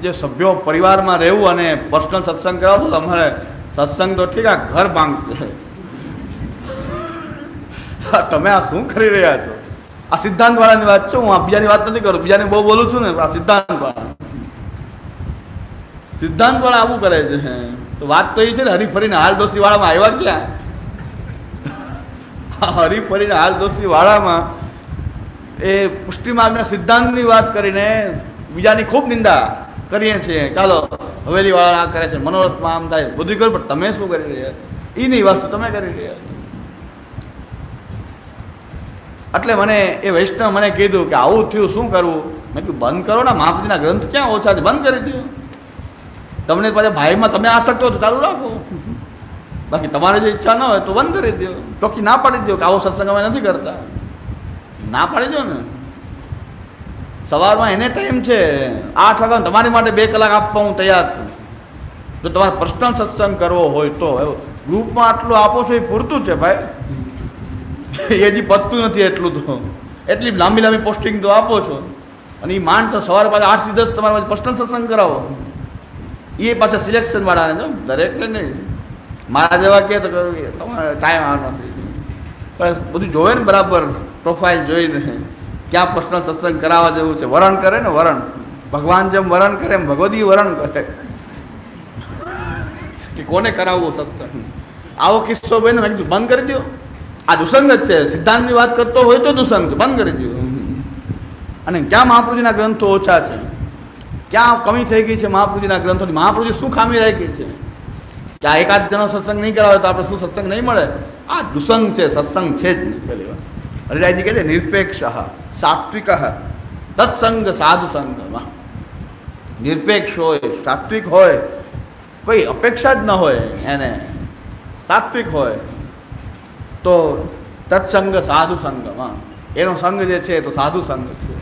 જે સભ્યો પરિવારમાં રહેવું અને પર્સનલ સત્સંગ કરાવો તો અમારે સત્સંગ તો ઠીક, આ ઘર ભાંગશે. તમે આ શું કરી રહ્યા છો? આ સિદ્ધાંતવાળાની વાત છે, હું આ બીજાની વાત નથી કરું, બીજાની બહુ બોલું છું ને. આ સિદ્ધાંતવાળા આવું કરે છે. તો વાત તો એ છે ને, હરીફરીને હાલ દોશી વાળામાં આવ્યા ક્યાં? હરીફરીને હાલ દોસ્તી વાળામાં એ પુષ્ટિ માર્ગના સિદ્ધાંતની વાત કરીને બીજાની ખૂબ નિંદા કરીએ છીએ. ચાલો હવેલી વાળા આ કરે છે, મનોરથમાં આમ થાય, બધું કર્યું, પણ તમે શું કરી રહ્યા? એ નહીં વસ્તુ તમે કરી રહ્યા. એટલે મને એ વૈષ્ણવ મને કીધું કે આવું થયું, શું કરવું? મેં કીધું બંધ કરો ને, મહાપ્રભુજીના ગ્રંથ ક્યાં ઓછા છે, બંધ કરી દો. તમને પાછા ભાઈમાં તમે આસક્ત હો તો ચાલુ રાખો, બાકી તમારે જો ઈચ્છા ન હોય તો બંધ કરી દો. ચોખ્ખી ના પાડી દો કે આવો સત્સંગ અમે નથી કરતા, ના પાડી દો ને. સવારમાં એને ટાઈમ છે 8 વાગ્યા, તમારી માટે 2 કલાક આપવા હું તૈયાર છું. જો તમારે પર્સનલ સત્સંગ કરવો હોય તો ગ્રુપમાં આટલું આપો છો એ પૂરતું છે ભાઈ, એ હજી પતતું નથી. એટલું તો એટલી લાંબી લાંબી પોસ્ટિંગ તો આપો છો, અને એ માંડ તો સવારે પાછા 8 થી 10 તમારે પર્સનલ સત્સંગ કરાવો. એ પાછા સિલેક્શન વાળાને, જો દરેકને નહીં. મારા જેવા કહે તો તમારે ટાઈમ આ નથી, પણ બધું જોવે ને બરાબર, પ્રોફાઇલ જોઈને ક્યાં પર્સનલ સત્સંગ કરાવવા જેવું છે. વરણ કરે ને, વરણ ભગવાન જેમ વરણ કરે એમ ભગવદી વરણ કરે કે કોને કરાવવું સત્સંગ. આવો કિસ્સો ભાઈ મેં કીધું બંધ કરી દો. આ દુસંગ જ છે. સિદ્ધાંતની વાત કરતો હોય તો દુસંગ છે, બંધ કરી દો. અને ક્યાં મહાપ્રભુજીના ગ્રંથો ઓછા છે, ક્યાં કમી થઈ ગઈ છે મહાપ્રભુજીના ગ્રંથોની? મહાપ્રભુજી શું ખામી રહી ગઈ છે કે આ એકાદ જણો સત્સંગ નહીં કરાવે તો આપણે શું સત્સંગ નહીં મળે? આ દુસંગ છે, સત્સંગ છે જ નહીં. પહેલી વાર હરિરાયજી કહે છે નિરપેક્ષ સાત્વિક તત્સંગ સાધુ સંગમાં. નિરપેક્ષ હોય, સાત્વિક હોય, કોઈ અપેક્ષા જ ન હોય એને, સાત્વિક હોય તો તત્સંગ સાધુ સંગમાં. એનો સંગ જે છે તો સાધુ સંગ છે.